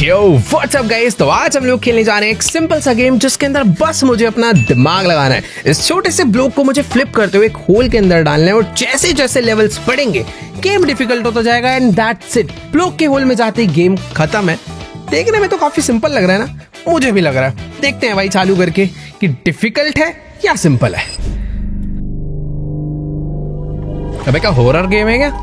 Yo what's up guys, तो आज हम लोग खेलने जा रहे हैं एक सिंपल सा गेम जिसके अंदर बस मुझे अपना दिमाग लगाना है। इस छोटे से ब्लॉक को मुझे फ्लिप करते हुए एक होल के अंदर डालना है और जैसे जैसे लेवल्स बढ़ेंगे गेम डिफिकल्ट होता जाएगा एंड दैट्स इट। ब्लॉक के होल में जाते ही गेम खत्म है। देखने में तो काफी सिंपल लग रहा है ना, मुझे भी लग रहा है। देखते हैं भाई चालू करके कि डिफिकल्ट है या सिंपल है। अबे क्या हॉरर गेम है क्या?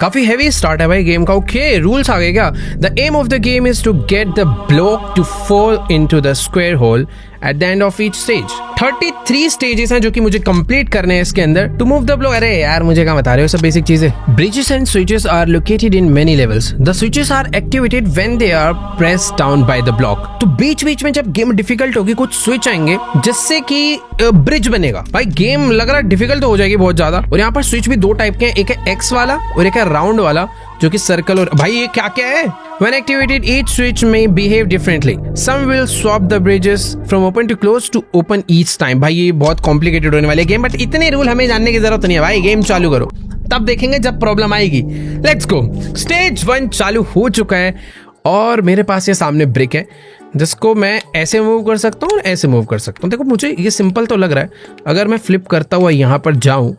काफी हेवी स्टार्ट है भाई गेम का। ओके, रूल्स आ गए क्या? The aim of the game is to get the block to fall into the square hole at the end of each stage. 33 stages हैं जो कि मुझे कंप्लीट करने हैं इसके अंदर टू मूव द ब्लॉक। अरे यार मुझे क्या बता रहे हो, सब बेसिक चीजें। Bridges and switches are located in many levels. The switches are activated when they are press down by the block. तो बीच बीच में जब गेम डिफिकल्ट होगी कुछ स्विच आएंगे जिससे कि ब्रिज बनेगा। भाई गेम लग रहा है डिफिकल्ट हो जाएगी बहुत ज्यादा। और यहाँ पर स्विच भी दो टाइप के हैं, एक है एक्स वाला और एक है राउंड वाला जो कि सर्कल। और भाई ये क्या क्या है? When activated, each switch may behave differently. Some will swap the bridges from open to close to open each time. भाई ये बहुत कॉम्प्लिकेटेड होने वाले गेम, बट इतने रूल हमें जानने की जरूरत नहीं है भाई। गेम चालू करो, तब देखेंगे जब प्रॉब्लम आएगी। Let's go. स्टेज 1 चालू हो चुका है और मेरे पास ये सामने ब्रिक है जिसको मैं ऐसे मूव कर सकता हूँ, ऐसे मूव कर सकता हूँ। देखो मुझे ये सिंपल तो लग रहा है। अगर मैं फ्लिप करता हुआ यहाँ पर जाऊं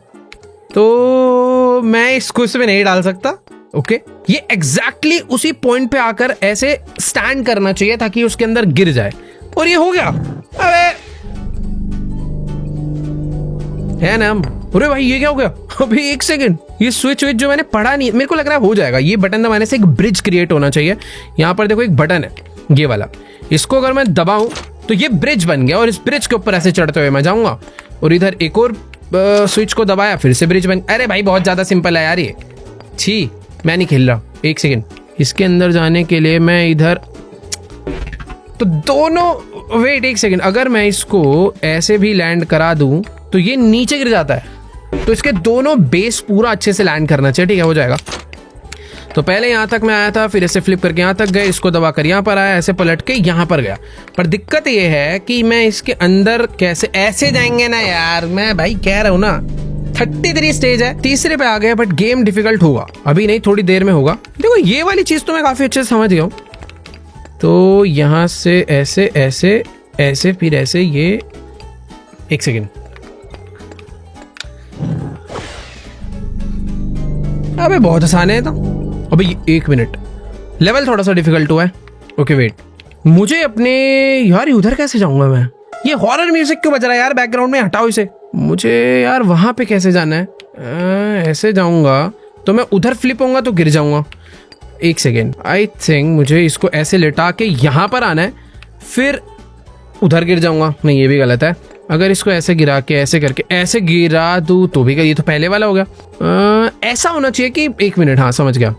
तो मैं इसको इसमें नहीं डाल सकता। ओके, ये एग्जैक्टली उसी पॉइंट पे आकर ऐसे स्टैंड करना चाहिए ताकि उसके अंदर गिर जाए, और ये हो गया। अबे है ना? अरे भाई ये क्या हो गया? अभी एक सेकंड, ये स्विच जो मैंने पढ़ा नहीं, मेरे को लग रहा है हो जाएगा। ये बटन दबाने से एक ब्रिज क्रिएट होना चाहिए। यहाँ पर देखो एक बटन है ये वाला, इसको अगर मैं दबाऊं तो ये ब्रिज बन गया और इस ब्रिज के ऊपर ऐसे चढ़ते हुए मैं जाऊंगा। और इधर एक और स्विच को दबाया, फिर से ब्रिज बन। अरे भाई बहुत ज्यादा सिंपल है यार ये। छी, मैं नहीं खेल रहा। एक सेकेंड, इसके अंदर जाने के लिए मैं इधर तो दोनों, वेट एक सेकेंड, अगर मैं इसको ऐसे भी लैंड करा दूं तो ये नीचे गिर जाता है। तो इसके दोनों बेस पूरा अच्छे से लैंड करना चाहिए। ठीक है, हो जाएगा। तो पहले यहाँ तक मैं आया था, फिर ऐसे फ्लिप करके यहाँ तक गए, इसको दबाकर यहाँ पर आया, ऐसे पलट के यहाँ पर गया। पर दिक्कत ये है कि मैं इसके अंदर कैसे, ऐसे जाएंगे ना यार। मैं भाई कह रहा हूँ ना 33 स्टेज है, तीसरे पे आ गए, बट गेम डिफिकल्ट होगा। अभी नहीं, थोड़ी देर में होगा। देखो ये वाली चीज तो मैं काफी अच्छे से समझ गया हूँ। तो यहाँ से ऐसे ऐसे ऐसे फिर ऐसे, ये एक सेकेंड। अबे बहुत आसान है तो। अबे एक मिनट, लेवल थोड़ा सा डिफिकल्ट हुआ है। ओके वेट, मुझे अपने यार उधर कैसे जाऊंगा मैं? ये हॉरर म्यूजिक क्यों बज रहा है यार बैकग्राउंड में? हटाओ इसे। मुझे यार वहां पे कैसे जाना है? ऐसे जाऊंगा तो मैं उधर फ्लिप होऊंगा तो गिर जाऊंगा। एक सेकेंड, आई थिंक मुझे इसको ऐसे लिटा के यहाँ पर आना है, फिर उधर गिर जाऊंगा। नहीं, ये भी गलत है। अगर इसको ऐसे गिरा के ऐसे करके ऐसे गिरा दूँ तो भी, ये तो पहले वाला हो गया। ऐसा होना चाहिए कि, एक मिनट, हाँ समझ गया।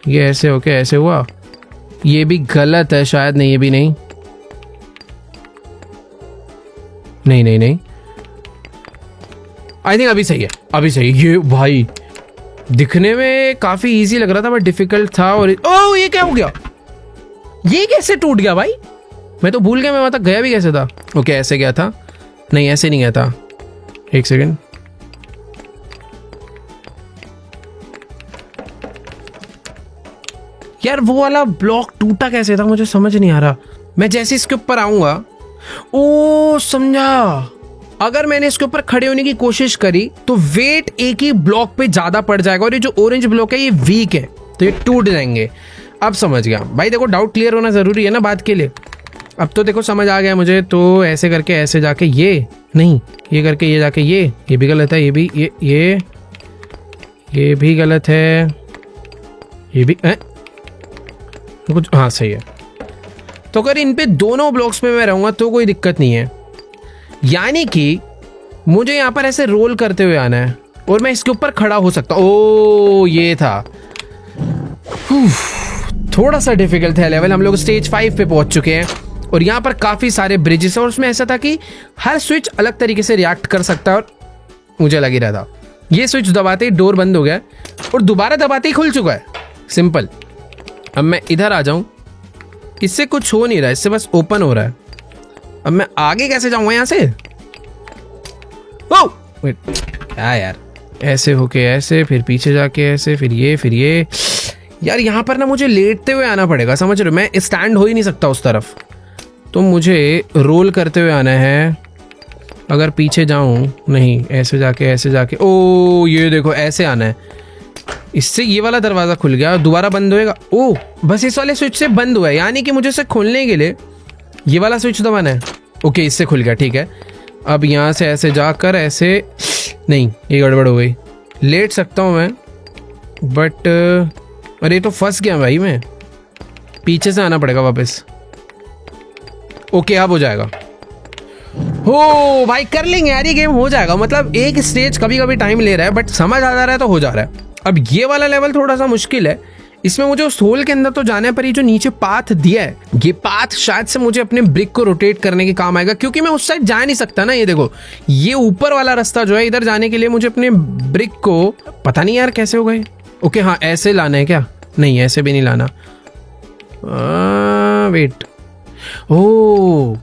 ये ऐसे होके ऐसे हुआ, ये भी गलत है शायद। नहीं, ये भी नहीं, नहीं नहीं नहीं, आई थिंक अभी सही है, अभी सही है। ये भाई दिखने में काफी इजी लग रहा था बट डिफिकल्ट था। और ओह, ये क्या हो गया? ये कैसे टूट गया भाई? मैं तो भूल गया मैं वहां तक गया भी कैसे था। ओके, ऐसे गया था। नहीं, ऐसे नहीं गया था। एक सेकेंड, यार वो वाला ब्लॉक टूटा कैसे था मुझे समझ नहीं आ रहा। मैं जैसे इसके ऊपर आऊंगा, ओ समझा, अगर मैंने इसके ऊपर खड़े होने की कोशिश करी तो वेट एक ही ब्लॉक पे ज्यादा पड़ जाएगा और ये जो ऑरेंज ब्लॉक है ये वीक है तो ये टूट जाएंगे। अब समझ गया भाई। देखो डाउट क्लियर होना जरूरी है ना बात के लिए। अब तो देखो समझ आ गया मुझे। तो ऐसे करके ऐसे जाके ये नहीं, ये करके ये जाके ये भी गलत है। ये भी ये भी गलत है। ये भी कुछ, हाँ सही है। तो अगर इन पे दोनों ब्लॉक्स में मैं रहूंगा तो कोई दिक्कत नहीं है। यानी कि मुझे यहाँ पर ऐसे रोल करते हुए आना है और मैं इसके ऊपर खड़ा हो सकता हूँ। ओ ये था। थोड़ा सा डिफिकल्ट है लेवल। हम लोग स्टेज 5 पे पहुंच चुके हैं और यहाँ पर काफी सारे ब्रिजेस है और उसमें ऐसा था कि हर स्विच अलग तरीके से रिएक्ट कर सकता है और मुझे लग ही रहा था ये स्विच दबाते ही डोर बंद हो गया और दोबारा दबाते ही खुल चुका है। सिंपल। अब मैं इधर आ जाऊं, इससे कुछ हो नहीं रहा, इससे बस ओपन हो रहा है। अब मैं आगे कैसे जाऊंगा यहाँ से? ओह वेट, यार ऐसे होके ऐसे, फिर पीछे जाके ऐसे, फिर ये यार यहाँ पर ना मुझे लेटते हुए आना पड़ेगा, समझ रहे हो, मैं स्टैंड हो ही नहीं सकता उस तरफ, तो मुझे रोल करते हुए आना है। अगर पीछे जाऊं, नहीं ऐसे जाके, ओ ये देखो ऐसे आना है, इससे ये वाला दरवाज़ा खुल गया, दोबारा बंद होएगा। ओ बस इस वाले स्विच से बंद हुआ है, यानी कि मुझे इसे खोलने के लिए ये वाला स्विच दबाना है। ओके इससे खुल गया, ठीक है। अब यहाँ से ऐसे जाकर ऐसे, नहीं ये गड़बड़ हो गई, लेट सकता हूँ मैं बट अरे तो फंस गया भाई, मैं पीछे से आना पड़ेगा वापस। ओके अब हो जाएगा, हो भाई कर लेंगे यार, ये गेम हो जाएगा। मतलब एक स्टेज कभी कभी टाइम ले रहा है बट समझ आ जा रहा है तो हो जा रहा है। अब ये वाला लेवल थोड़ा सा मुश्किल है, इसमें मुझे उस होल के अंदर तो जाने पर ही जो नीचे पाथ दिया है, ये पाथ शायद से मुझे अपने ब्रिक को रोटेट करने के काम आएगा, क्योंकि मैं उस साइड जा नहीं सकता ना। ये देखो ये ऊपर वाला रास्ता जो है, इधर जाने के लिए मुझे अपने ब्रिक को, पता नहीं यार कैसे हो गए। ओके हाँ ऐसे लाना है क्या, नहीं ऐसे भी नहीं लाना, वेट, ओ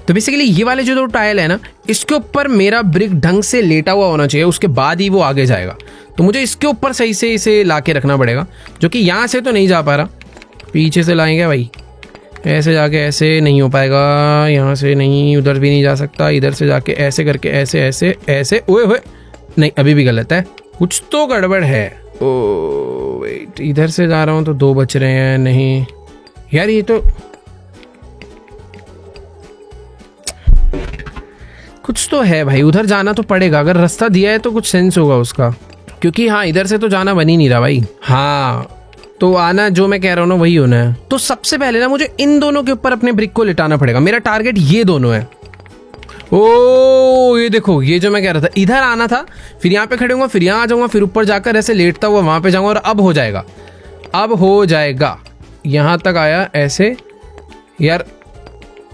तो बेसिकली ये वाले जो दो टाइल है ना, इसके ऊपर मेरा ब्रिक ढंग से लेटा हुआ होना चाहिए, उसके बाद ही वो आगे जाएगा। तो मुझे इसके ऊपर सही से इसे ला के रखना पड़ेगा, जो कि यहाँ से तो नहीं जा पा रहा, पीछे से लाएंगे भाई, ऐसे जाके ऐसे नहीं हो पाएगा, यहाँ से नहीं, उधर भी नहीं जा सकता, इधर से जाके ऐसे करके ऐसे ऐसे ऐसे, ओए होए नहीं अभी भी गलत है, कुछ तो गड़बड़ है। ओ वेट, इधर से जा रहा हूँ तो दो बच रहे हैं, नहीं यार ये तो कुछ तो है भाई, उधर जाना तो पड़ेगा, अगर रास्ता दिया है तो कुछ सेंस होगा उसका, क्योंकि हाँ इधर से तो जाना बन ही नहीं रहा भाई। हाँ तो आना जो मैं कह रहा हूँ ना वही होना है। तो सबसे पहले ना मुझे इन दोनों के ऊपर अपने ब्रिक को लिटाना पड़ेगा, मेरा टारगेट ये दोनों है। ओ ये देखो, ये जो मैं कह रहा था, इधर आना था, फिर यहाँ पे खड़े होऊंगा, फिर यहाँ आ जाऊंगा, फिर ऊपर जाकर ऐसे लेटता हुआ वहां पे जाऊंगा, और अब हो जाएगा, अब हो जाएगा। यहाँ तक आया ऐसे, यार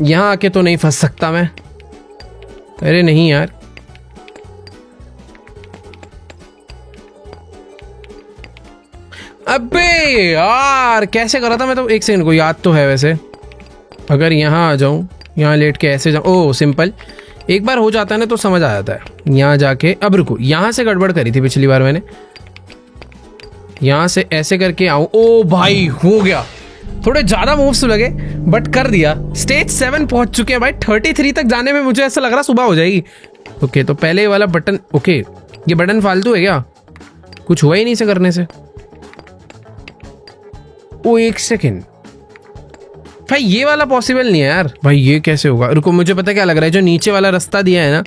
यहाँ आके तो नहीं फंस सकता मैं, अरे नहीं यार, अबे यार कैसे कर रहा था मैं तो, एक सेकंड को याद तो है वैसे, अगर यहाँ आ जाऊँ, यहाँ लेट के ऐसे जाऊँ, ओ सिंपल, एक बार हो जाता है ना तो समझ आ जाता है। यहाँ जाके, अब रुको, यहाँ से गड़बड़ करी थी पिछली बार मैंने, यहाँ से ऐसे करके आऊँ, ओ भाई हो गया, थोड़े ज़्यादा मूव्स लगे बट कर दिया। स्टेज 7 पहुंच चुके हैं भाई, 33 तक जाने में मुझे ऐसा लग रहा सुबह हो जाएगी। ओके तो पहले वाला बटन, ओके ये बटन फालतू है क्या, कुछ हुआ ही नहीं इसे करने से। ओ एक सेकेंड भाई, ये वाला पॉसिबल नहीं है यार भाई, ये कैसे होगा, रुको मुझे पता क्या लग रहा है, जो नीचे वाला रास्ता दिया है ना,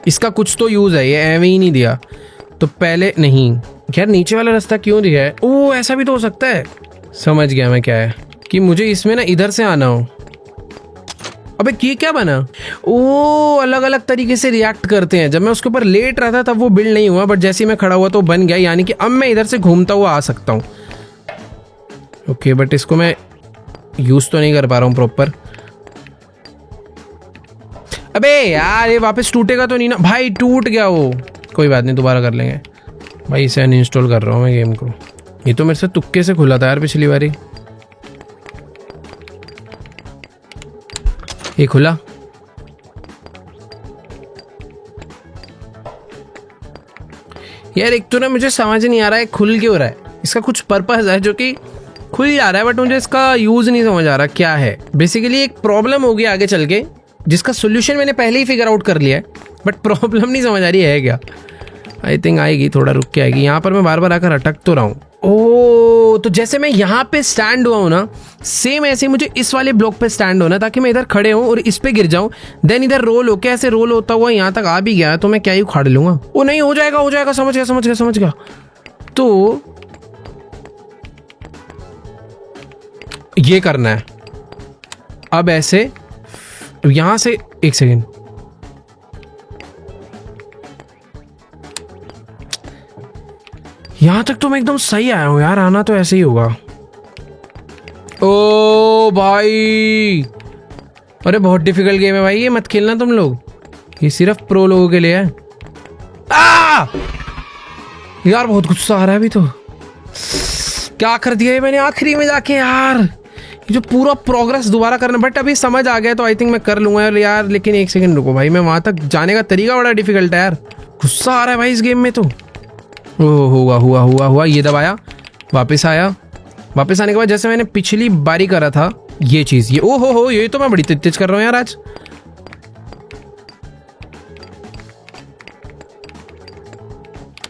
इसका कुछ तो यूज़ है, ये एवं ही नहीं दिया तो पहले, नहीं यार नीचे वाला रास्ता क्यों दिया है, ओ ऐसा भी तो हो सकता है, समझ गया मैं क्या है, कि मुझे इसमें ना इधर से आना हो। अबे ये क्या बना, ओ अलग अलग तरीके से रिएक्ट करते हैं, जब मैं उसके ऊपर लेट रहा था तब वो बिल्ड नहीं हुआ, बट जैसे ही मैं खड़ा हुआ तो बन गया, यानी कि अब मैं इधर से घूमता हुआ आ सकता हूँ। ओके बट इसको मैं यूज तो नहीं कर पा रहा हूँ प्रॉपर। अबे यार ये वापस टूटेगा तो नहीं ना भाई, टूट गया वो, कोई बात नहीं दोबारा कर लेंगे भाई, इसे अनइंस्टॉल कर रहा हूँ मैं गेम को, ये तो मेरे से तुक्के से खुला था यार पिछली बारी, ये खुला, यार एक तो ना मुझे समझ नहीं आ रहा है खुल क्यों रहा है, इसका कुछ पर्पस है जो कि खुल जा रहा है, बट मुझे इसका यूज नहीं समझ आ रहा क्या है। बेसिकली एक प्रॉब्लम होगी आगे चल के, जिसका सोल्यूशन मैंने पहले ही फिगर आउट कर लिया है, बट प्रॉब्लम नहीं समझ आ रही है क्या, आई थिंक आएगी, थोड़ा रुक के आएगी। यहाँ पर मैं बार बार आकर अटक तो रहा हूँ। ओ तो जैसे मैं यहाँ पे स्टैंड हुआ हूँ ना, सेम ऐसे मुझे इस वाले ब्लॉक पे स्टैंड होना, ताकि मैं इधर खड़े हूँ और इस पे गिर जाऊँ, देन इधर रोल होके ऐसे रोल होता हुआ यहाँ तक आ भी गया तो मैं क्या ही उखाड़ लूंगा। वो नहीं हो जाएगा, हो जाएगा, समझ गया समझ गया समझ गया। तो ये करना है अब ऐसे, यहां से, एक सेकेंड, यहां तक तो मैं एकदम सही आया हूं यार, आना तो ऐसे ही होगा। ओ भाई अरे बहुत डिफिकल्ट गेम है भाई, ये मत खेलना तुम लोग, ये सिर्फ प्रो लोगों के लिए है। यार बहुत गुस्सा आ रहा है अभी तो, क्या कर दिया है मैंने आखिरी में जाके यार, जो पूरा प्रोग्रेस दोबारा करना, बट अभी समझ आ गया तो आई थिंक मैं कर लूंगा यार। लेकिन एक सेकंड रुको भाई, मैं वहां तक जाने का तरीका बड़ा डिफिकल्ट है यार, गुस्सा आ रहा है भाई इस गेम में तो। ओ हुआ हुआ हुआ हुआ, ये दबाया, वापस आया, वापस आने के बाद जैसे मैंने पिछली बारी करा था ये चीज, ये ओ हो, ये तो मैं बड़ी तेज कर रहा हूँ यार आज।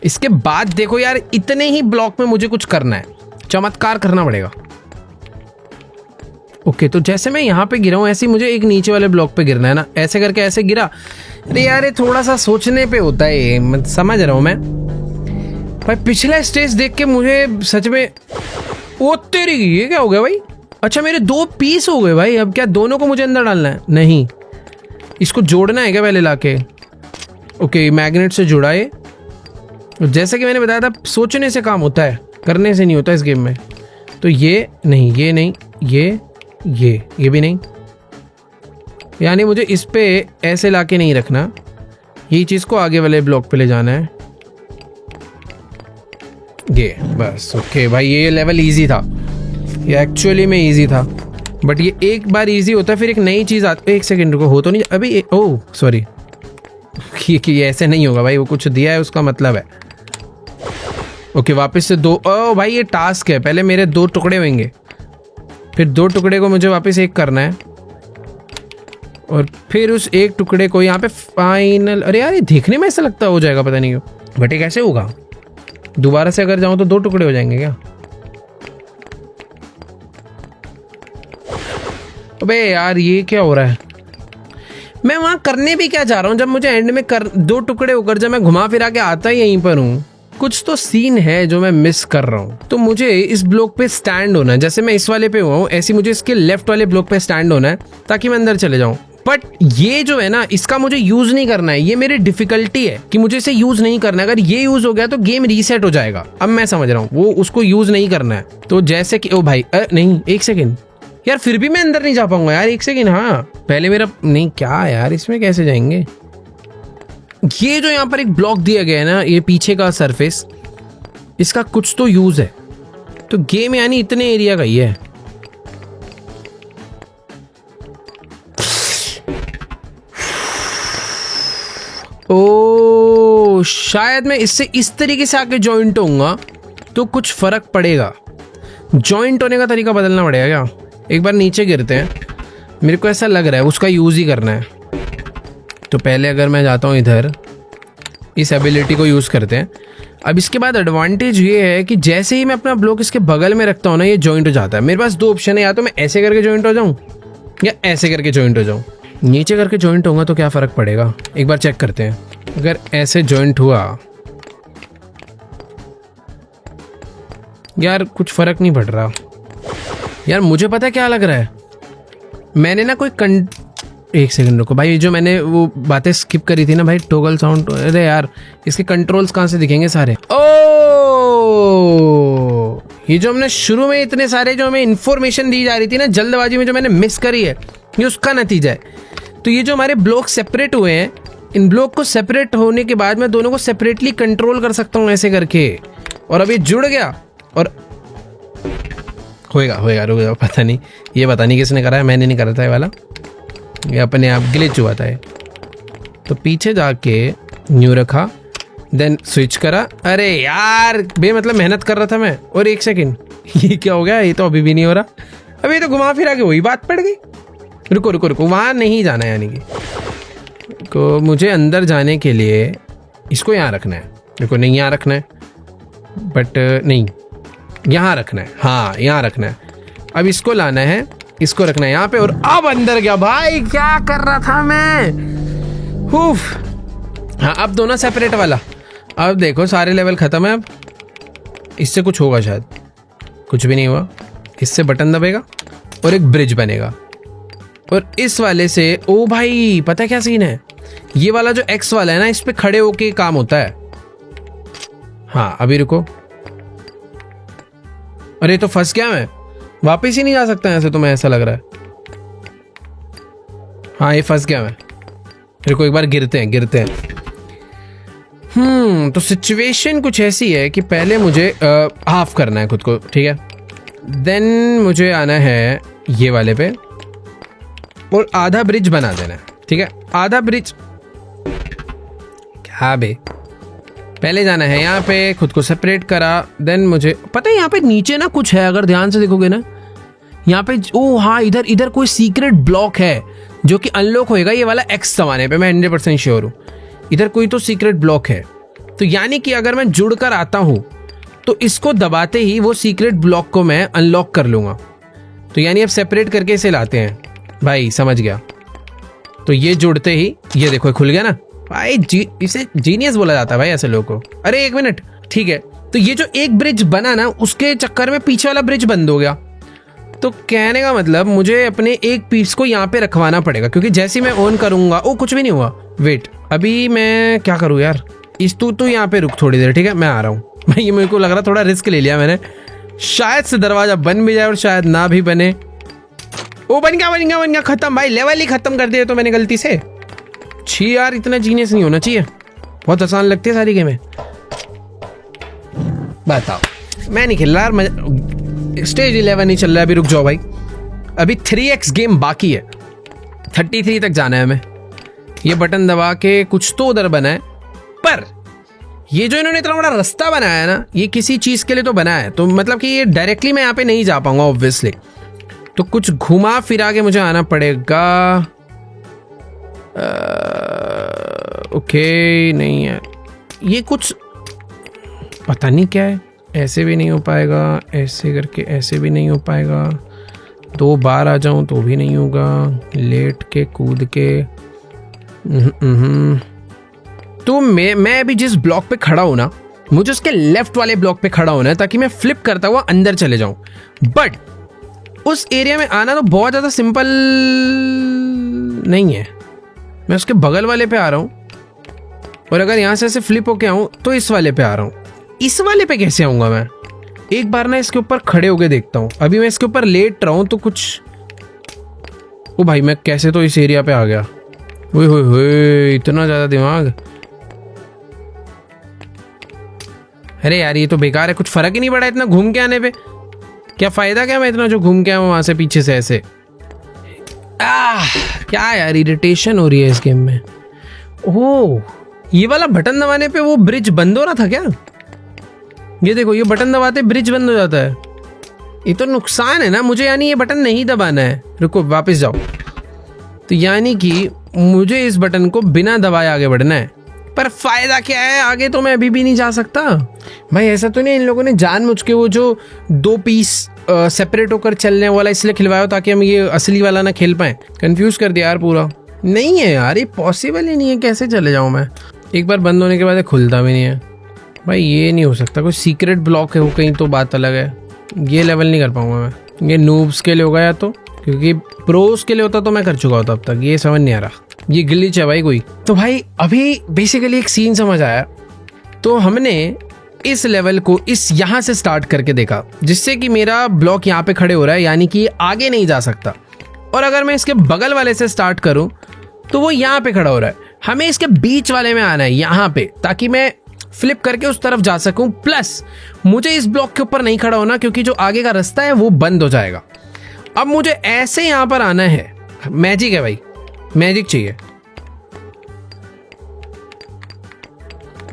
इसके बाद देखो यार, इतने ही ब्लॉक में मुझे कुछ करना है, चमत्कार करना पड़ेगा। ओके, तो जैसे मैं यहाँ पे गिरा हूँ ऐसे ही मुझे एक नीचे वाले ब्लॉक पे गिरना है ना, ऐसे करके ऐसे गिरा। अरे यार ये थोड़ा सा सोचने पे होता है ये, मैं समझ रहा हूँ मैं भाई। पिछला स्टेज देख के मुझे सच में, ओ तेरी, ये क्या हो गया भाई? अच्छा मेरे 2 पीस हो गए भाई, अब क्या दोनों को मुझे अंदर डालना है? नहीं, इसको जोड़ना है क्या पहले लाके? ओके, मैग्नेट से जुड़ा है। जैसे कि मैंने बताया था, सोचने से काम होता है, करने से नहीं होता इस गेम में। तो ये नहीं, ये नहीं, ये भी नहीं, यानी मुझे इस पे ऐसे लाके नहीं रखना, यही चीज़ को आगे वाले ब्लॉक पे ले जाना है, ये बस। ओके भाई, ये लेवल इजी था, ये एक्चुअली में इजी था, बट ये एक बार इजी होता है फिर एक नई चीज़ आती है। एक सेकंड को हो तो नहीं अभी, ओह सॉरी, ये ऐसे नहीं होगा भाई, वो कुछ दिया है उसका मतलब है। ओके, वापस से 2, ओ भाई ये टास्क है, पहले मेरे 2 टुकड़े होंगे, फिर 2 टुकड़े को मुझे वापस एक करना है, और फिर उस एक टुकड़े को यहाँ पे फाइनल। अरे यार ये देखने में ऐसा लगता हो जाएगा, पता नहीं क्यों, बट ये कैसे होगा? दोबारा से अगर जाऊं तो 2 टुकड़े हो जाएंगे क्या? अबे यार ये क्या हो रहा है? मैं वहां करने भी क्या जा रहा हूँ जब मुझे एंड में 2 टुकड़े होकर जब मैं घुमा फिरा के आता ही यहीं पर हूँ। कुछ तो सीन है जो मैं मिस कर रहा हूँ। तो मुझे इस ब्लॉक पे स्टैंड होना है, जैसे मैं इस वाले पे हुआ हूँ ऐसे मुझे इसके लेफ्ट वाले ब्लॉक पे स्टैंड होना है ताकि मैं अंदर चले जाऊँ। बट ये जो है ना, इसका मुझे यूज नहीं करना है, ये मेरी डिफिकल्टी है कि मुझे इसे यूज नहीं करना है। अगर ये यूज हो गया तो गेम रीसेट हो जाएगा। अब मैं समझ रहा हूँ, वो उसको यूज नहीं करना है। तो जैसे कि ओ भाई नहीं, एक सेकेंड यार, फिर भी मैं अंदर नहीं जा पाऊंगा यार, एक सेकेंड। हाँ पहले मेरा नहीं, क्या यार इसमें कैसे जाएंगे? ये जो यहाँ पर एक ब्लॉक दिया गया है ना, ये पीछे का सरफेस, इसका कुछ तो यूज है। तो गेम यानी इतने एरिया का ही है। ओ शायद मैं इससे इस तरीके से आके जॉइंट होऊंगा तो कुछ फर्क पड़ेगा। जॉइंट होने का तरीका बदलना पड़ेगा क्या? एक बार नीचे गिरते हैं, मेरे को ऐसा लग रहा है उसका यूज ही करना है। तो पहले अगर मैं जाता हूँ इधर, इस एबिलिटी को यूज करते हैं। अब इसके बाद एडवांटेज ये है कि जैसे ही मैं अपना ब्लॉक इसके बगल में रखता हूँ ना, ये जॉइंट हो जाता है। मेरे पास 2 ऑप्शन है, या तो मैं ऐसे करके जॉइंट हो जाऊँ या ऐसे करके जॉइंट हो जाऊँ। नीचे करके जॉइंट होगा तो क्या फ़र्क पड़ेगा, एक बार चेक करते हैं। अगर ऐसे जॉइंट हुआ यार, कुछ फ़र्क नहीं पड़ रहा यार। मुझे पता है क्या लग रहा है, मैंने ना कोई एक सेकंड रुको भाई, जो मैंने वो बातें स्किप करी थी ना भाई, टॉगल साउंड। अरे यार इसके कंट्रोल्स कहाँ से दिखेंगे सारे? ओ ये जो हमने शुरू में इतने सारे जो हमें इंफॉर्मेशन दी जा रही थी ना जल्दबाजी में, जो मैंने मिस करी है, ये उसका नतीजा है। तो ये जो हमारे ब्लॉक सेपरेट हुए हैं, इन ब्लॉक को सेपरेट होने के बाद मैं दोनों को सेपरेटली कंट्रोल कर सकता हूँ ऐसे करके। और अब ये जुड़ गया और होएगा रुक जाओ, पता नहीं ये पता नहीं किसने करा है, मैंने नहीं करा था ये वाला, ये अपने आप ग्लिच हुआ था ये। तो पीछे जाके न्यू रखा, देन स्विच करा। अरे यार मतलब मेहनत कर रहा था मैं। और एक सेकंड, ये क्या हो गया? ये तो अभी भी नहीं हो रहा। अभी तो घुमा फिरा के वही बात पड़ गई। रुको वहाँ नहीं जाना है, यानी कि को मुझे अंदर जाने के लिए इसको यहाँ रखना है। देखो नहीं यहाँ रखना है, बट नहीं यहाँ रखना है। हाँ यहाँ रखना है। अब इसको लाना है, इसको रखना है यहाँ पे, और अब अंदर गया। भाई क्या कर रहा था मैं? हाँ अब दोनों सेपरेट वाला। अब देखो सारे लेवल खत्म है। अब इससे कुछ होगा शायद, कुछ भी नहीं हुआ। इससे बटन दबेगा और एक ब्रिज बनेगा, और इस वाले से ओ भाई पता है क्या सीन है? ये वाला जो एक्स वाला है ना, इस पे खड़े होके काम होता है। हाँ अभी रुको, अरे तो फंस गया मैं, वापिस ही नहीं जा सकता ऐसे, तो मैं ऐसा लग रहा है। हाँ ये फंस गया मैं। रुको एक बार गिरते हैं। तो सिचुएशन कुछ ऐसी है कि पहले मुझे हाफ करना है खुद को, ठीक है। देन मुझे आना है ये वाले पे और आधा ब्रिज बना देना है, ठीक है। आधा ब्रिज क्या बे, पहले जाना है यहाँ पे, खुद को सेपरेट करा, देन मुझे पता है यहाँ पे नीचे ना कुछ है, अगर ध्यान से देखोगे ना यहाँ पे, ओ हाँ इधर इधर कोई सीक्रेट ब्लॉक है जो कि अनलॉक होएगा ये वाला एक्स दबाने पे, मैं 100% श्योर हूँ। इधर कोई तो सीक्रेट ब्लॉक है, तो यानी कि अगर मैं जुड़ कर आता हूँ तो इसको दबाते ही वो सीक्रेट ब्लॉक को मैं अनलॉक कर लूँगा। तो यानी अब सेपरेट करके इसे लाते हैं भाई, समझ गया। तो ये जुड़ते ही ये देखो खुल गया ना भाई, इसे जीनियस बोला जाता है भाई ऐसे लोगों को। अरे 1 मिनट, ठीक है। तो ये जो एक ब्रिज बना ना उसके चक्कर में पीछे वाला ब्रिज बंद हो गया। तो कहने का मतलब मुझे अपने एक पीस को यहाँ पे रखवाना पड़ेगा, क्योंकि जैसे ही मैं ऑन करूंगा, ओ कुछ भी नहीं हुआ। वेट, अभी मैं क्या करूँ यार, तू यहाँ पे रुक थोड़ी देर, ठीक है, मैं आ रहा हूँ। ये मेरे को लग रहा थोड़ा रिस्क ले लिया मैंने, शायद से दरवाजा बन भी जाए और शायद ना भी बने। ओ बन गया खत्म भाई, लेवल ही खत्म कर दिया तो मैंने गलती से। छी यार, इतना जीनियस नहीं होना चाहिए, बहुत आसान लगती है सारी गेमें। बताओ, मैं नहीं खेल रहा यार, स्टेज 11 ही चल रहा है अभी, रुक जाओ भाई, अभी 3x गेम बाकी है, 33 तक जाना है हमें। ये बटन दबा के कुछ तो उधर बना है, पर ये जो इन्होंने इतना बड़ा रास्ता बनाया है ना, ये किसी चीज के लिए तो बना है, तो मतलब कि ये डायरेक्टली मैं यहाँ पे नहीं जा पाऊंगा ऑब्वियसली, तो कुछ घुमा फिरा के मुझे आना पड़ेगा। ओके, नहीं है ये, कुछ पता नहीं क्या है, ऐसे भी नहीं हो पाएगा, ऐसे करके ऐसे भी नहीं हो पाएगा, 2 बार आ जाऊं तो भी नहीं होगा, लेट के कूद के। तो मैं अभी जिस ब्लॉक पे खड़ा हूं ना, मुझे उसके लेफ्ट वाले ब्लॉक पे खड़ा होना है ताकि मैं फ्लिप करता हुआ अंदर चले जाऊं। बट उस एरिया में आना तो बहुत ज़्यादा सिंपल नहीं है, मैं उसके बगल वाले पे आ रहा हूँ, और अगर यहाँ से ऐसे फ्लिप होके आऊँ तो इस वाले पे आ रहा हूँ। इस वाले पे कैसे आऊँगा मैं? एक बार ना इसके ऊपर खड़े होके देखता हूँ। अभी मैं इसके ऊपर लेट रहा हूँ तो कुछ, ओ भाई मैं कैसे तो इस एरिया पे आ गया। ओए इतना ज़्यादा दिमाग, अरे यार ये तो बेकार है, कुछ फर्क ही नहीं पड़ा इतना घूम के आने पे, क्या फायदा क्या मैं इतना जो घूम के आया वहां से पीछे से ऐसे। क्या यार इरिटेशन हो रही है इस गेम में। ओह, ये वाला बटन दबाने पे वो ब्रिज बंद हो रहा था क्या? ये देखो, ये बटन दबाते ब्रिज बंद हो जाता है, ये तो नुकसान है ना मुझे, यानी ये बटन नहीं दबाना है। रुको वापस जाओ, तो यानी कि मुझे इस बटन को बिना दबाए आगे बढ़ना है, पर फायदा क्या है, आगे तो मैं अभी भी नहीं जा सकता भाई। ऐसा तो नहीं इन लोगों ने जानबूझ के वो जो 2 पीस सेपरेट होकर चलने वाला इसलिए खिलवाया ताकि हम ये असली वाला ना खेल पाए? कंफ्यूज कर दिया यार पूरा। नहीं है यार, ये पॉसिबल ही नहीं है, कैसे चले जाऊँ मैं? एक बार बंद होने के बाद खुलता भी नहीं है भाई, ये नहीं हो सकता, कोई सीक्रेट ब्लॉक है वो कहीं, तो बात अलग है। ये लेवल नहीं कर पाऊंगा मैं, ये नूब्स के लिए होगा या तो, क्योंकि प्रोस के लिए होता तो मैं कर चुका होता अब तक। ये समझ नहीं आ रहा, ये ग्लिच है भाई कोई। तो भाई अभी बेसिकली एक सीन समझ आया, तो हमने इस लेवल को इस यहाँ से स्टार्ट करके देखा, जिससे कि मेरा ब्लॉक यहाँ पे खड़े हो रहा है, यानी कि आगे नहीं जा सकता। और अगर मैं इसके बगल वाले से स्टार्ट करूँ तो वो यहाँ पे खड़ा हो रहा है, हमें इसके बीच वाले में आना है यहाँ पे, ताकि मैं फ्लिप करके उस तरफ जा सकूं। प्लस मुझे इस ब्लॉक के ऊपर नहीं खड़ा होना, क्योंकि जो आगे का रास्ता है वो बंद हो जाएगा। अब मुझे ऐसे यहाँ पर आना है, मैजिक है भाई, मैजिक चाहिए।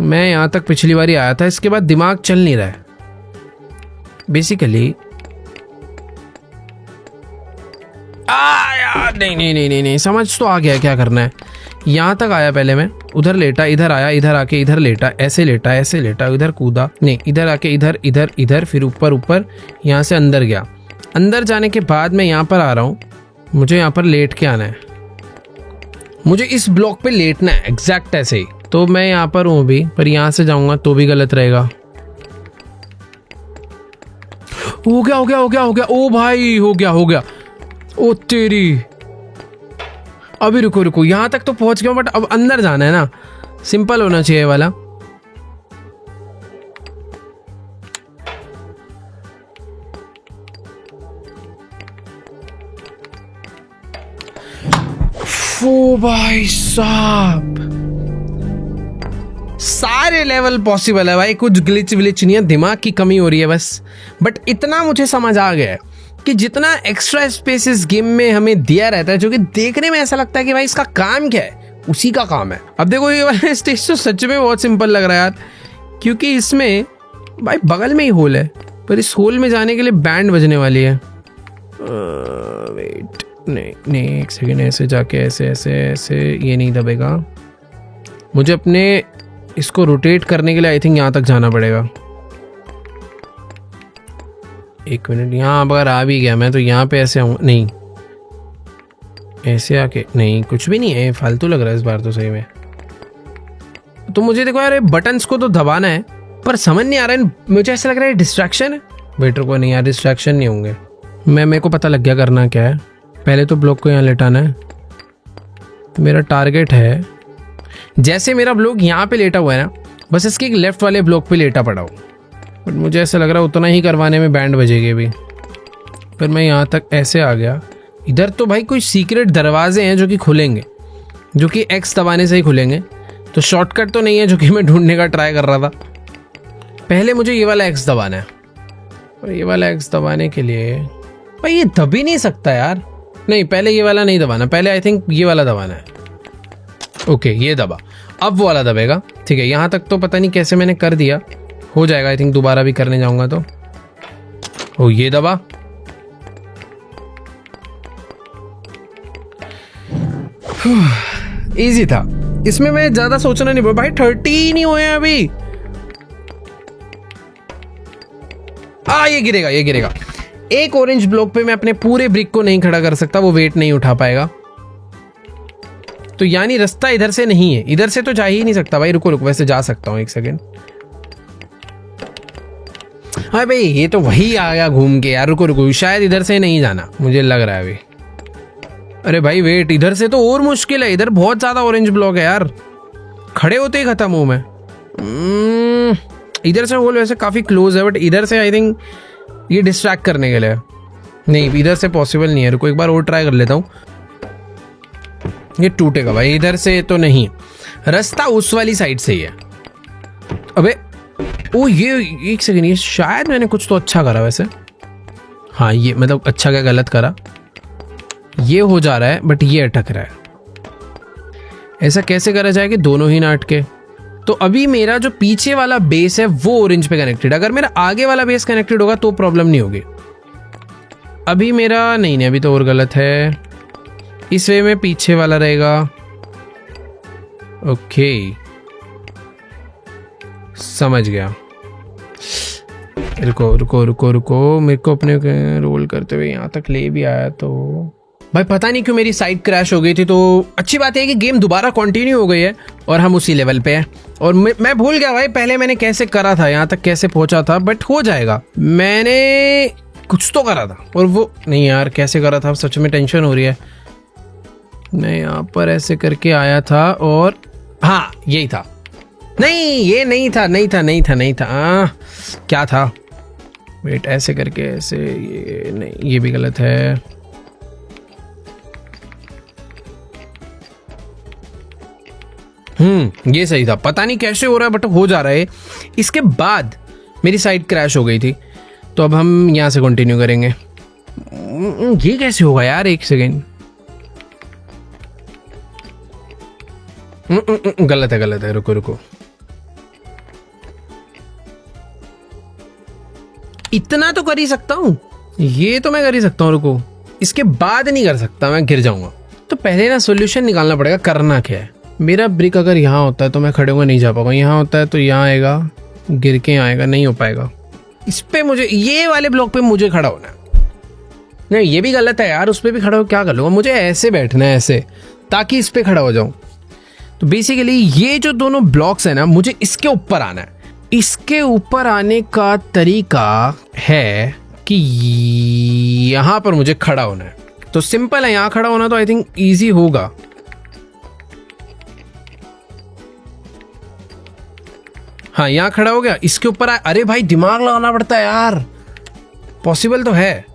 मैं यहाँ तक पिछली बार आया था, इसके बाद दिमाग चल नहीं रहा है बेसिकली। यार नहीं, समझ तो आ गया क्या करना है। यहाँ तक आया पहले मैं, उधर लेटा, इधर आया, इधर आके इधर लेटा, ऐसे लेटा, इधर कूदा, नहीं इधर आके इधर, फिर ऊपर, यहाँ से अंदर गया। अंदर जाने के बाद मैं यहाँ पर आ रहा हूँ, मुझे यहाँ पर लेट के आना है, मुझे इस ब्लॉक पे लेटना है एग्जैक्ट ऐसे ही। तो मैं यहाँ पर हूँ अभी, पर यहाँ से जाऊँगा तो भी गलत रहेगा। हो गया, ओ भाई हो गया, ओ तेरी। अभी रुको, यहाँ तक तो पहुँच गया, बट अब अंदर जाना है ना, सिंपल होना चाहिए वाला। ओ भाई साहब, सारे लेवल पॉसिबल है भाई, कुछ ग्लिच विलिच नहीं है, दिमाग की कमी हो रही है बस। बट इतना मुझे समझ आ गया है कि जितना एक्स्ट्रा स्पेस इस गेम में हमें दिया रहता है, जो कि देखने में ऐसा लगता है कि भाई इसका काम क्या है, उसी का काम है। अब देखो ये वाला स्टेज तो सच में बहुत सिंपल लग रहा है यार, क्योंकि इसमें भाई बगल में ही होल है, पर इस होल में जाने के लिए बैंड बजने वाली है। वेट, नहीं नहीं, एक सेकेंड, ऐसे जाके ऐसे ऐसे ऐसे, ये नहीं दबेगा। मुझे अपने इसको रोटेट करने के लिए आई थिंक यहाँ तक जाना पड़ेगा। एक मिनट, यहाँ अगर आ भी गया मैं तो यहाँ पे ऐसे आऊँ, नहीं ऐसे आके, नहीं कुछ भी नहीं है, फालतू लग रहा है इस बार तो सही में। तो मुझे देखो यार, बटन्स को तो दबाना है पर समझ नहीं आ रहा है, मुझे ऐसा लग रहा है डिस्ट्रैक्शन है। वेटर को नहीं यार, डिस्ट्रैक्शन नहीं होंगे। मेरे को पता लग गया करना क्या है। पहले तो ब्लॉक को यहाँ लेटाना है। मेरा टारगेट है, जैसे मेरा ब्लॉक यहाँ पे लेटा हुआ है ना, बस इसके एक लेफ्ट वाले ब्लॉक पे लेटा पड़ा हो। बट मुझे ऐसा लग रहा है उतना ही करवाने में बैंड बजेगी अभी। फिर मैं यहाँ तक ऐसे आ गया। इधर तो भाई कोई सीक्रेट दरवाजे हैं जो कि खुलेंगे, जो कि एक्स दबाने से ही खुलेंगे। तो शॉर्टकट तो नहीं है जो कि मैं ढूंढने का ट्राई कर रहा था। पहले मुझे ये वाला एक्स दबाना है, और ये वाला एक्स दबाने के लिए भाई ये दब ही नहीं सकता यार। नहीं, पहले ये वाला नहीं दबाना, पहले आई थिंक ये वाला दबाना है। ओके, ये दबा, अब वो वाला दबेगा। ठीक है, यहाँ तक तो पता नहीं कैसे मैंने कर दिया, हो जाएगा आई थिंक। दोबारा भी करने जाऊंगा तो ओ, ये दबा। इजी था, इसमें मैं ज्यादा सोचना नहीं पड़ा। भाई 30 ही नहीं हुए हैं अभी। ये गिरेगा, ये गिरेगा। एक ऑरेंज ब्लॉक पे मैं अपने पूरे ब्रिक को नहीं खड़ा कर सकता, वो वेट नहीं उठा पाएगा। तो यानी रास्ता इधर से नहीं है, इधर से तो जा ही नहीं सकता भाई। रुको रुको, वैसे जा सकता हूँ, एक सेकेंड। हाँ भाई, ये तो वही आ गया घूम के यार। रुको रुको, शायद इधर से नहीं जाना, मुझे लग रहा है अभी। अरे भाई वेट, इधर से तो और मुश्किल है। इधर बहुत ज्यादा ऑरेंज ब्लॉक है यार, खड़े होते ही खत्म हूं मैं। इधर से होल वैसे काफी क्लोज है, बट इधर से आई थिंक ये डिस्ट्रैक्ट करने के लिए नहीं, इधर से पॉसिबल नहीं है। रुको एक बार और ट्राई कर लेता हूँ। ये टूटेगा भाई, इधर से तो नहीं। रास्ता उस वाली साइड से ही है। अबे ओ, ये एक सेकंड, ये शायद मैंने कुछ तो अच्छा करा वैसे। हाँ, ये मतलब अच्छा क्या गलत करा, ये हो जा रहा है बट ये अटक रहा है। ऐसा कैसे करा जाए कि दोनों ही ना अटके। तो अभी मेरा जो पीछे वाला बेस है वो ऑरेंज पे कनेक्टेड। अगर मेरा आगे वाला बेस कनेक्टेड होगा तो प्रॉब्लम नहीं होगी। अभी मेरा नहीं, अभी तो और गलत है। इस वे में पीछे वाला रहेगा। ओके, समझ गया। रुको रुको रुको रुको, मेरे को अपने रोल करते हुए यहाँ तक ले भी आया तो भाई पता नहीं क्यों मेरी साइड क्रैश हो गई थी। तो अच्छी बात है कि गेम दोबारा कंटिन्यू हो गई है और हम उसी लेवल पे हैं। और मैं भूल गया भाई पहले मैंने कैसे करा था, यहाँ तक कैसे पहुंचा था, बट हो जाएगा। मैंने कुछ तो करा था और वो नहीं यार, कैसे करा था सच में टेंशन हो रही है। मैं यहाँ पर ऐसे करके आया था और हाँ यही था। नहीं, ये नहीं था, नहीं था, नहीं था, नहीं था। क्या था? वेट, ऐसे करके ऐसे, ये नहीं, ये भी गलत है। ये सही था। पता नहीं कैसे हो रहा है बट हो जा रहा है। इसके बाद मेरी साइट क्रैश हो गई थी, तो अब हम यहाँ से कंटिन्यू करेंगे। ये कैसे होगा यार, एक सेकेंड। गलत है, गलत है। रुको रुको, इतना तो कर ही सकता हूँ, ये तो मैं कर ही सकता हूँ। रुको, इसके बाद नहीं कर सकता, मैं गिर जाऊंगा। तो पहले ना सॉल्यूशन निकालना पड़ेगा। करना क्या है, मेरा ब्रिक अगर यहाँ होता है तो मैं खड़े होकर नहीं जा पाऊंगा। यहाँ होता है तो यहाँ आएगा, गिर के आएगा, नहीं हो पाएगा। इस पे मुझे, ये वाले ब्लॉक पे मुझे खड़ा होना है। नहीं, ये भी गलत है यार, उस पर भी खड़ा हो क्या कर लूँगा। मुझे ऐसे बैठना है, ऐसे, ताकि इस पे खड़ा हो जाऊं। तो बेसिकली ये जो दोनों ब्लॉक्स है ना, मुझे इसके ऊपर आना है। इसके ऊपर आने का तरीका है कि यहाँ पर मुझे खड़ा होना है। तो सिंपल है, यहाँ खड़ा होना तो आई थिंक ईजी होगा। हाँ, यहाँ खड़ा हो गया, इसके ऊपर अरे भाई दिमाग लगाना पड़ता है यार, पॉसिबल तो है।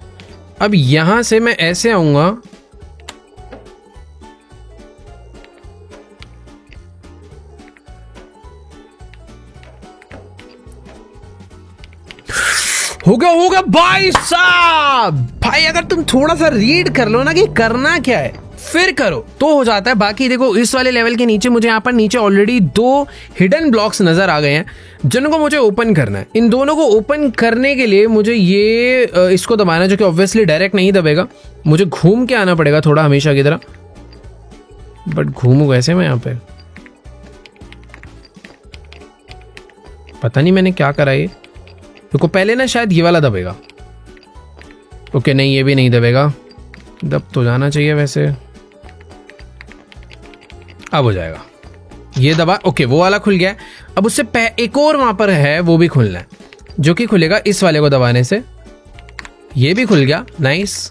अब यहां से मैं ऐसे आऊंगा, होगा भाई साहब। भाई अगर तुम थोड़ा सा रीड कर लो ना कि करना क्या है फिर करो तो हो जाता है। बाकी देखो इस वाले लेवल के नीचे मुझे यहाँ पर नीचे ऑलरेडी 2 हिडन ब्लॉक्स नजर आ गए हैं जिनको मुझे ओपन करना है। इन दोनों को ओपन करने के लिए मुझे ये इसको दबाना, जो कि ऑब्वियसली डायरेक्ट नहीं दबेगा, मुझे घूम के आना पड़ेगा थोड़ा हमेशा की तरह। बट घूमू कैसे मैं यहाँ पे, पता नहीं मैंने क्या करा ये। देखो पहले ना शायद ये वाला दबेगा। ओके नहीं, ये भी नहीं दबेगा, दब तो जाना चाहिए वैसे। अब हो जाएगा, ये दबा। ओके वो वाला खुल गया। अब उससे एक और वहां पर है, वो भी खुलना है, जो कि खुलेगा इस वाले को दबाने से। ये भी खुल गया, नाइस।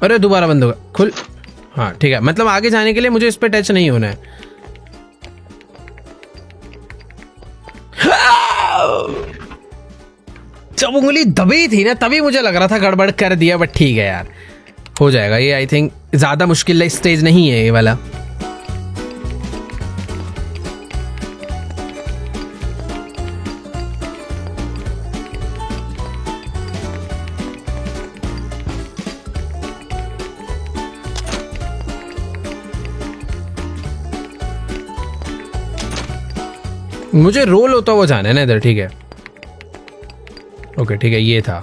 अरे दोबारा बंद होगा, खुल। हाँ ठीक है, मतलब आगे जाने के लिए मुझे इस पे टच नहीं होना है। जब उंगली दबी थी ना तभी मुझे लग रहा था गड़बड़ कर दिया, बट ठीक है यार, हो जाएगा ये। आई थिंक ज्यादा मुश्किल स्टेज नहीं है ये वाला। मुझे रोल होता हुआ जाना है ना इधर, ठीक है। ओके ठीक है, ये था।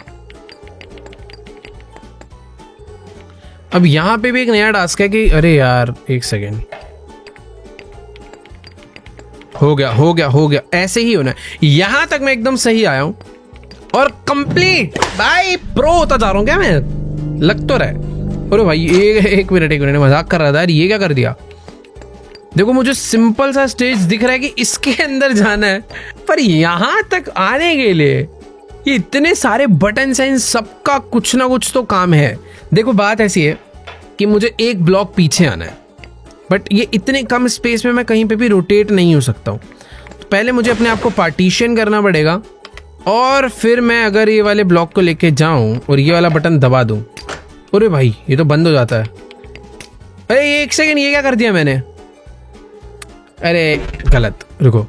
अब यहां पे भी एक नया टास्क है कि अरे यार एक सेकेंड, हो गया, ऐसे ही होना है। यहां तक मैं एकदम सही आया हूं और कंप्लीट। भाई प्रो होता जा रहा हूं क्या मैं, लग तो रहा है। अरे भाई एक मिनट मजाक कर रहा था यार, ये क्या कर दिया। देखो मुझे सिंपल सा स्टेज दिख रहा है कि इसके अंदर जाना है, पर यहां तक आने के लिए ये इतने सारे बटन हैं, सबका कुछ ना कुछ तो काम है। देखो बात ऐसी है कि मुझे एक ब्लॉक पीछे आना है, बट ये इतने कम स्पेस में मैं कहीं पे भी रोटेट नहीं हो सकता हूँ। तो पहले मुझे अपने आप को पार्टीशन करना पड़ेगा, और फिर मैं अगर ये वाले ब्लॉक को लेके जाऊं और ये वाला बटन दबा दूं, अरे भाई ये तो बंद हो जाता है। अरे एक सेकेंड, ये क्या कर दिया मैंने, अरे गलत, रुको।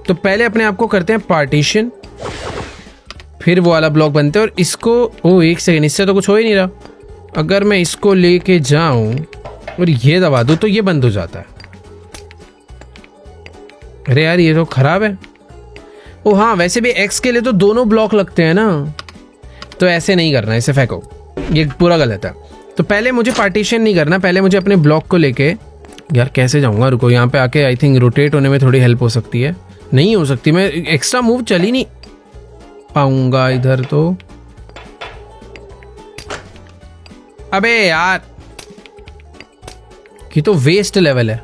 तो पहले अपने आप को करते हैं पार्टीशन, फिर वो वाला ब्लॉक बनते हैं, और इसको एक सेकेंड, इससे तो कुछ हो ही नहीं रहा। अगर मैं इसको लेके जाऊं और ये दबा दूं तो ये बंद हो जाता है। अरे यार ये तो खराब है। ओ हाँ, वैसे भी एक्स के लिए तो दोनों ब्लॉक लगते हैं ना, तो ऐसे नहीं करना, इसे फेंको, ये पूरा गलत है। तो पहले मुझे पार्टीशन नहीं करना, पहले मुझे अपने ब्लॉक को लेके, यार कैसे जाऊंगा, रुको यहाँ पे आके आई थिंक रोटेट होने में थोड़ी हेल्प हो सकती है। नहीं हो सकती, मैं एक्स्ट्रा मूव चल ही नहीं पाऊंगा इधर तो। अबे यार ये तो वेस्ट लेवल है,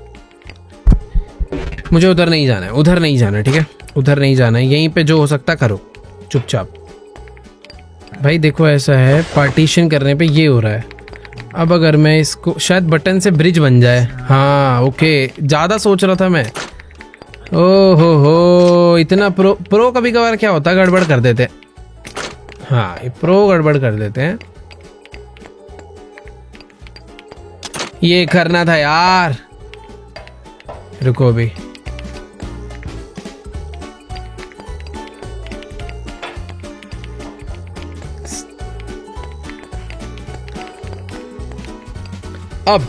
मुझे उधर नहीं जाना है, उधर नहीं जाना है, ठीक है, उधर नहीं जाना है। यहीं पे जो हो सकता करो चुपचाप। भाई देखो ऐसा है, पार्टीशन करने पे ये हो रहा है। अब अगर मैं इसको, शायद बटन से ब्रिज बन जाए। हाँ ओके, ज़्यादा सोच रहा था मैं। ओहो हो, इतना प्रो कभी कभार क्या होता है, गड़बड़ कर देते हैं। हाँ ये प्रो गड़बड़ कर देते हैं। ये करना था यार, रुको अभी। अब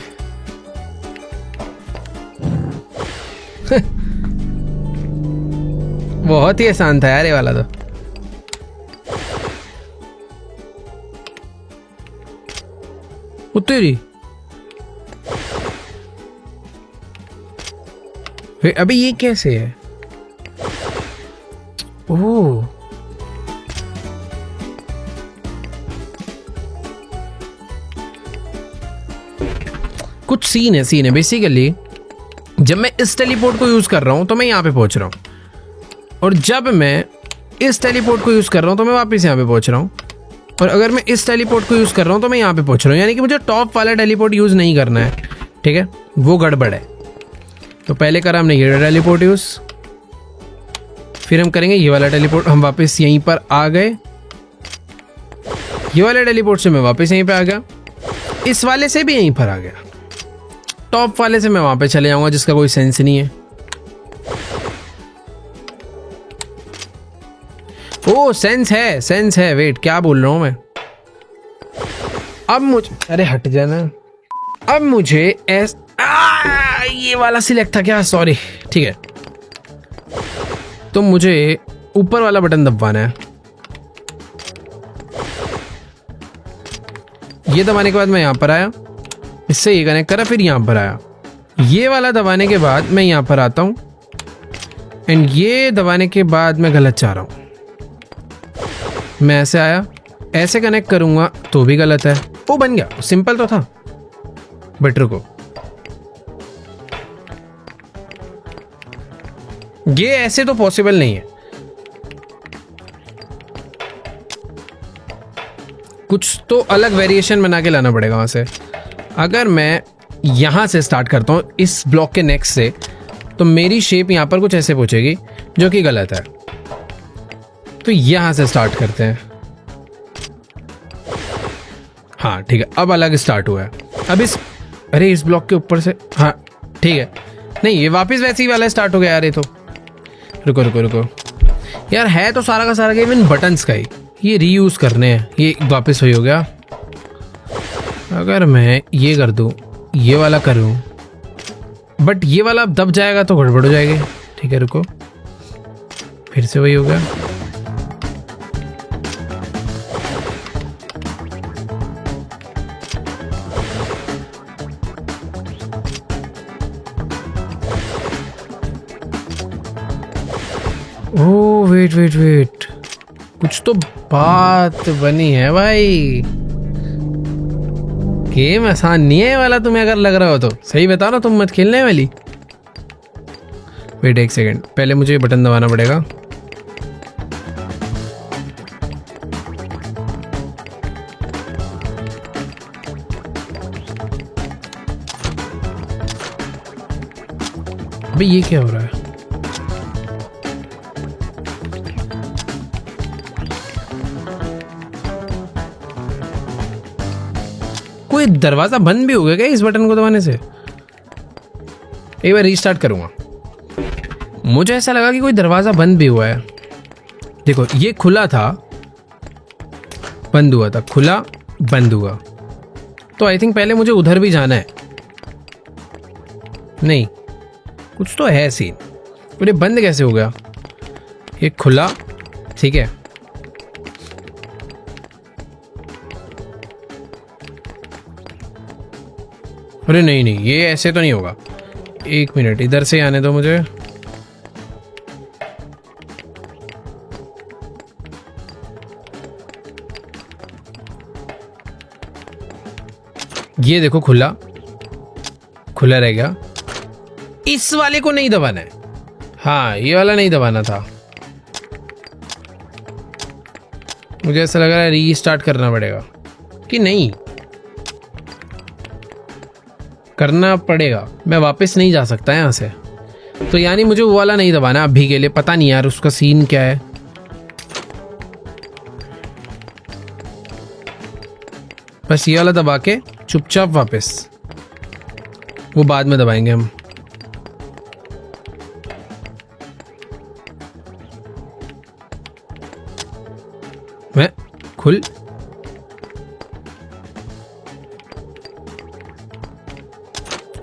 बहुत ही आसान था यार ये वाला तो। तेरी अभी ये कैसे है, ओह कुछ सीन है बेसिकली। जब मैं इस टेलीपोर्ट को यूज कर रहा हूं तो मैं यहां पे पहुंच रहा हूं, और जब मैं इस टेलीपोर्ट को यूज कर रहा हूं तो मैं वापस यहां पे पहुंच रहा हूं, और अगर मैं इस टेलीपोर्ट को यूज कर रहा हूं तो मैं यहां पे पहुंच रहा हूं। यानी कि मुझे टॉप वाला टेलीपोर्ट यूज नहीं करना है, ठीक है, वो गड़बड़ है। तो पहले करा हमने ये टेलीपोर्ट यूज, फिर हम करेंगे ये वाला टेलीपोर्ट। हम वापस यहीं पर आ गए, ये वाले टेलीपोर्ट से मैं वापस यहीं पे आ गया, इस वाले से भी यहीं पर आ गया, टॉप वाले से मैं वहां पे चले जाऊंगा जिसका कोई सेंस नहीं है। ओ सेंस है, वेट क्या बोल रहा हूँ मैं। अब मुझे, अरे हट जाना। अब मुझे ये वाला सिलेक्ट था क्या, सॉरी। ठीक है, तो मुझे ऊपर वाला बटन दबाना है। ये दबाने के बाद मैं यहां पर आया, इससे ये कनेक्ट करा, फिर यहां पर आया। ये वाला दबाने के बाद मैं यहां पर आता हूं, एंड ये दबाने के बाद मैं गलत जा रहा हूं। मैं ऐसे आया, ऐसे कनेक्ट करूंगा तो भी गलत है। वो बन गया, सिंपल तो था। बट रुको, ये ऐसे तो पॉसिबल नहीं है, कुछ तो अलग वेरिएशन बना के लाना पड़ेगा वहां से। अगर मैं यहां से स्टार्ट करता हूं इस ब्लॉक के नेक्स्ट से, तो मेरी शेप यहां पर कुछ ऐसे पहुंचेगी, जो कि गलत है। तो यहां से स्टार्ट करते हैं। हाँ ठीक है, अब अलग स्टार्ट हुआ है। अब इस ब्लॉक के ऊपर से, हाँ ठीक है। नहीं, ये वापस वैसे ही वाला स्टार्ट हो गया यार। ये तो रुको यार, है तो सारा का सारा गेम इन बटन्स का ही, ये रीयूज करने हैं। ये वापस वही हो गया। अगर मैं ये कर दूं, ये वाला करूं, बट ये वाला अब दब जाएगा तो गड़बड़ हो जाएगी। ठीक है रुको, फिर से वही हो गया। ओह वेट, कुछ तो बात बनी है भाई। गेम आसान नहीं है वाला, तुम्हें अगर लग रहा हो तो सही बताओ ना, तुम मत खेलने वाली। वेट एक सेकेंड, पहले मुझे ये बटन दबाना पड़ेगा। अबे ये क्या हो रहा है? कोई दरवाजा बंद भी हो गया क्या इस बटन को दबाने से? एक बार रीस्टार्ट करूंगा। मुझे ऐसा लगा कि कोई दरवाजा बंद भी हुआ है। देखो, ये खुला था, बंद हुआ था, खुला बंद हुआ। तो आई थिंक पहले मुझे उधर भी जाना है। नहीं, कुछ तो है सीन। और ये बंद कैसे हो गया? ये खुला, ठीक है। अरे नहीं, ये ऐसे तो नहीं होगा। एक मिनट, इधर से आने दो मुझे। ये देखो, खुला रह गया। इस वाले को नहीं दबाना है। हाँ, ये वाला नहीं दबाना था। मुझे ऐसा लग रहा है रीस्टार्ट करना पड़ेगा कि नहीं करना पड़ेगा। मैं वापस नहीं जा सकता यहाँ से, तो यानी मुझे वो वाला नहीं दबाना अभी के लिए। पता नहीं यार उसका सीन क्या है। बस ये वाला दबा के चुपचाप वापस, वो बाद में दबाएंगे हम। मैं खुल,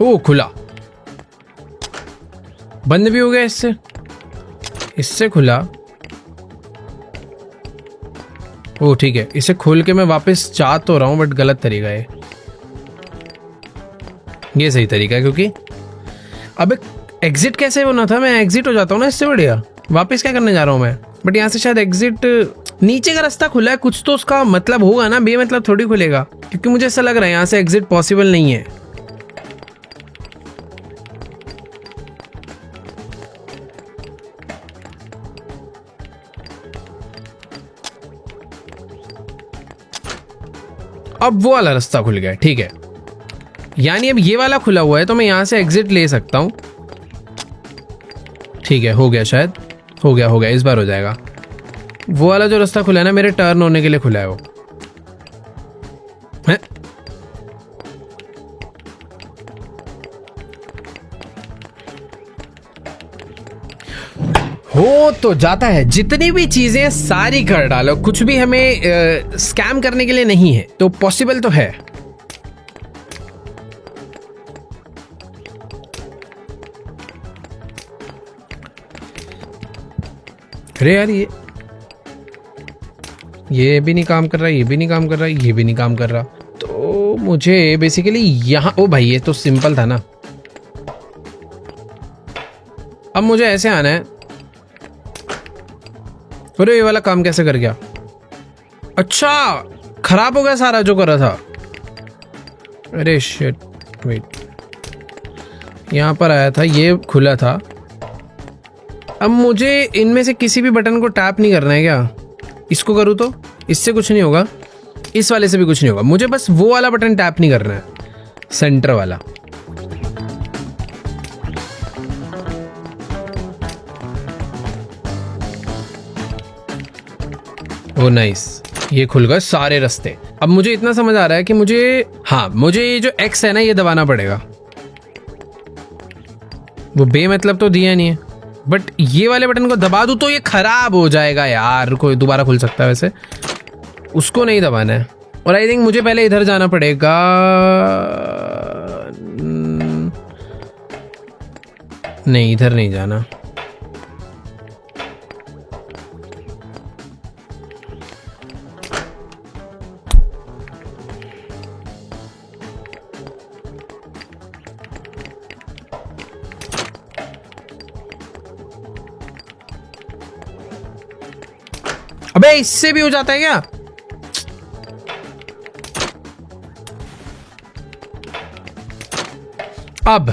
ओ खुला, बंद भी हो गया इससे खुला। ओ ठीक है, इसे खोल के मैं वापस जा तो रहा हूं, बट गलत तरीका है। ये सही तरीका है, क्योंकि अब एग्जिट कैसे होना था। मैं एग्जिट हो जाता हूँ ना, इससे बढ़िया वापस क्या करने जा रहा हूँ मैं। बट यहाँ से शायद एग्जिट, नीचे का रास्ता खुला है, कुछ तो उसका मतलब होगा ना, बेमतलब थोड़ी खुलेगा। क्योंकि मुझे ऐसा लग रहा है यहाँ से एग्जिट पॉसिबल नहीं है। अब वो वाला रास्ता खुल गया, ठीक है। यानी अब ये वाला खुला हुआ है, तो मैं यहां से एग्जिट ले सकता हूं। ठीक है, हो गया, शायद हो गया, इस बार हो जाएगा। वो वाला जो रास्ता खुला है ना, मेरे टर्न होने के लिए खुला है वो है। हो तो जाता है, जितनी भी चीजें सारी कर डालो, कुछ भी हमें स्कैम करने के लिए नहीं है, तो पॉसिबल तो है। अरे यार ये भी नहीं काम कर रहा, ये भी नहीं काम कर रहा, ये भी नहीं काम कर रहा। तो मुझे बेसिकली यहाँ, ओ भाई ये तो सिंपल था ना। अब मुझे ऐसे आना है। अरे ये वाला काम कैसे कर गया? अच्छा खराब हो गया सारा जो कर रहा था। अरे शिट, वेट, यहाँ पर आया था, ये खुला था। अब मुझे इनमें से किसी भी बटन को टैप नहीं करना है क्या? इसको करूँ तो इससे कुछ नहीं होगा, इस वाले से भी कुछ नहीं होगा। मुझे बस वो वाला बटन टैप नहीं करना है, सेंटर वाला। ओ नाइस, ये खुल गए सारे रास्ते। अब मुझे इतना समझ आ रहा है कि मुझे ये जो एक्स है ना, ये दबाना पड़ेगा। वो बेमतलब तो दिया नहीं है, बट ये वाले बटन को दबा दूं तो ये खराब हो जाएगा यार। कोई दोबारा खुल सकता है वैसे, उसको नहीं दबाना है। और आई थिंक मुझे पहले इधर जाना पड़ेगा। नहीं, इधर नहीं जाना। अबे इससे भी हो जाता है क्या? अब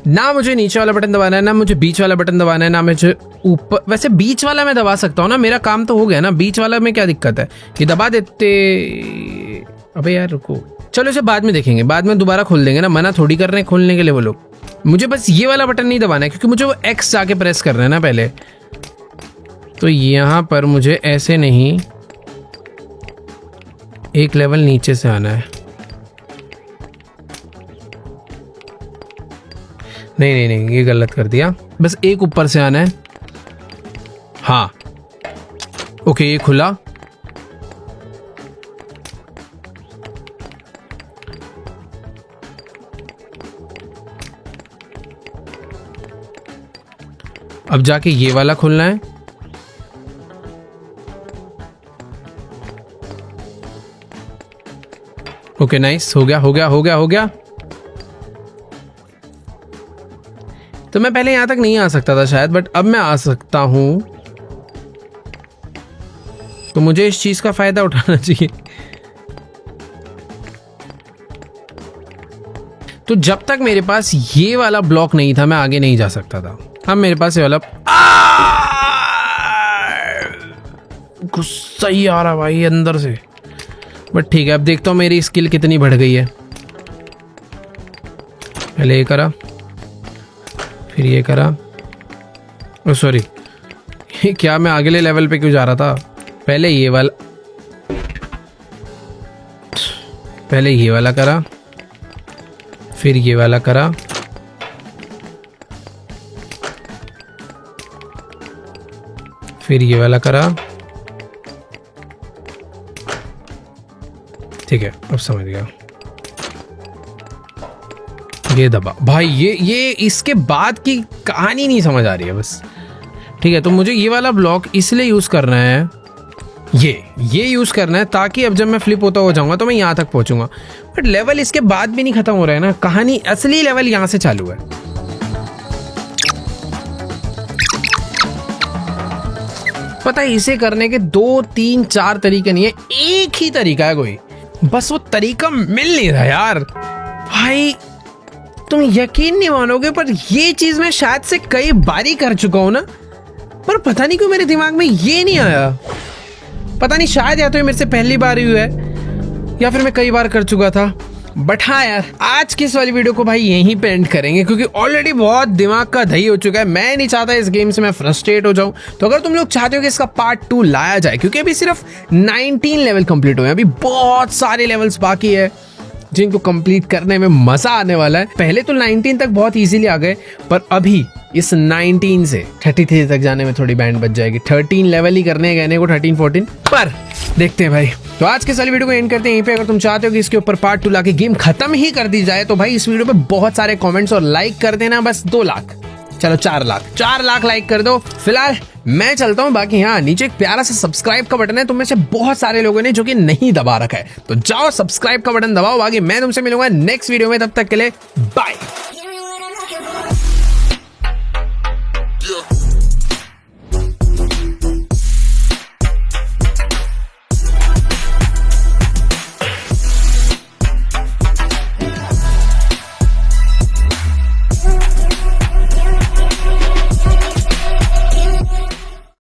ना मुझे नीचे वाला बटन दबाना है, ना मुझे बीच वाला बटन दबाना है, ना मुझे ऊपर। वैसे बीच वाला मैं दबा सकता हूँ ना, मेरा काम तो हो गया ना। बीच वाला में क्या दिक्कत है, ये दबा देते। अबे यार रुको, चलो इसे बाद में देखेंगे, बाद में दोबारा खोल देंगे ना। मना थोड़ी कर रहे हैं खोलने के लिए वो लोग। मुझे बस ये वाला बटन नहीं दबाना है, क्योंकि मुझे वो एक्स जाके प्रेस करना है ना पहले। तो यहाँ पर मुझे ऐसे नहीं, एक लेवल नीचे से आना है। नहीं, ये गलत कर दिया। बस एक ऊपर से आना है। हाँ ओके, ये खुला। अब जाके ये वाला खुलना है। ओके नाइस, हो गया। तो मैं पहले यहां तक नहीं आ सकता था शायद, बट अब मैं आ सकता हूं। तो मुझे इस चीज का फायदा उठाना चाहिए। तो जब तक मेरे पास ये वाला ब्लॉक नहीं था, मैं आगे नहीं जा सकता था। अब मेरे पास ये वाला गुस्सा ही आ रहा भाई अंदर से। बट ठीक है, अब देखता हूँ मेरी स्किल कितनी बढ़ गई है। पहले ये करा, फिर ये करा। ओ सॉरी, क्या मैं अगले लेवल पे क्यों जा रहा था? पहले ये वाला करा, फिर ये वाला करा, फिर ये वाला करा। ठीक है, अब समझ गया। ये दबा भाई, ये इसके बाद की कहानी नहीं समझ आ रही है बस। ठीक है, तो मुझे ये वाला ब्लॉक इसलिए यूज करना है, ये यूज करना है, ताकि अब जब मैं फ्लिप होता हो जाऊंगा तो मैं यहां तक पहुंचूंगा। बट लेवल इसके बाद भी नहीं खत्म हो रहा है ना, कहानी असली लेवल यहां से चालू है। पता है, इसे करने के 2, 3, 4 तरीके नहीं है, एक ही तरीका है कोई। बस वो तरीका मिल नहीं रहा यार। भाई तुम यकीन नहीं मानोगे, पर ये चीज मैं शायद से कई बारी कर चुका हूं ना, पर पता नहीं क्यों मेरे दिमाग में ये नहीं आया। पता नहीं, शायद या तो ये मेरे से पहली बार ही हुआ है, या फिर मैं कई बार कर चुका था। बट हाँ यार, आज की इस वाली वीडियो को भाई यहीं पे एंड करेंगे, क्योंकि ऑलरेडी बहुत दिमाग का दही हो चुका है। मैं नहीं चाहता इस गेम से मैं फ्रस्ट्रेट हो जाऊं। तो अगर तुम लोग चाहते हो कि इसका पार्ट 2 लाया जाए, क्योंकि अभी सिर्फ 19 लेवल कंप्लीट हुए हैं, अभी बहुत सारे लेवल्स बाकी है जिनको कंप्लीट करने में मजा आने वाला है। पहले तो 19 तक बहुत इजीली आ गए, पर अभी इस 19 से 33 तक जाने में थोड़ी बैंड बच जाएगी। 13 लेवल ही करने कहने को 13 14 पर देखते हैं भाई। तो आज के सारी वीडियो को एंड करते हैं यहीं पे। अगर तुम चाहते हो कि इसके ऊपर पार्ट 2 लाके गेम खत्म ही कर दी जाए तो भाई इस वीडियो पे बहुत सारे कमेंट्स और लाइक कर देना। बस 2 लाख, चलो 4 लाख लाइक कर दो। फिलहाल मैं चलता हूँ। बाकी हाँ, नीचे एक प्यारा सा सब्सक्राइब का बटन है, तुम में से बहुत सारे लोगों ने जो कि नहीं दबा रखा है, तो जाओ सब्सक्राइब का बटन दबाओ। बाकी मैं तुमसे मिलूंगा नेक्स्ट वीडियो में, तब तक के लिए बाय।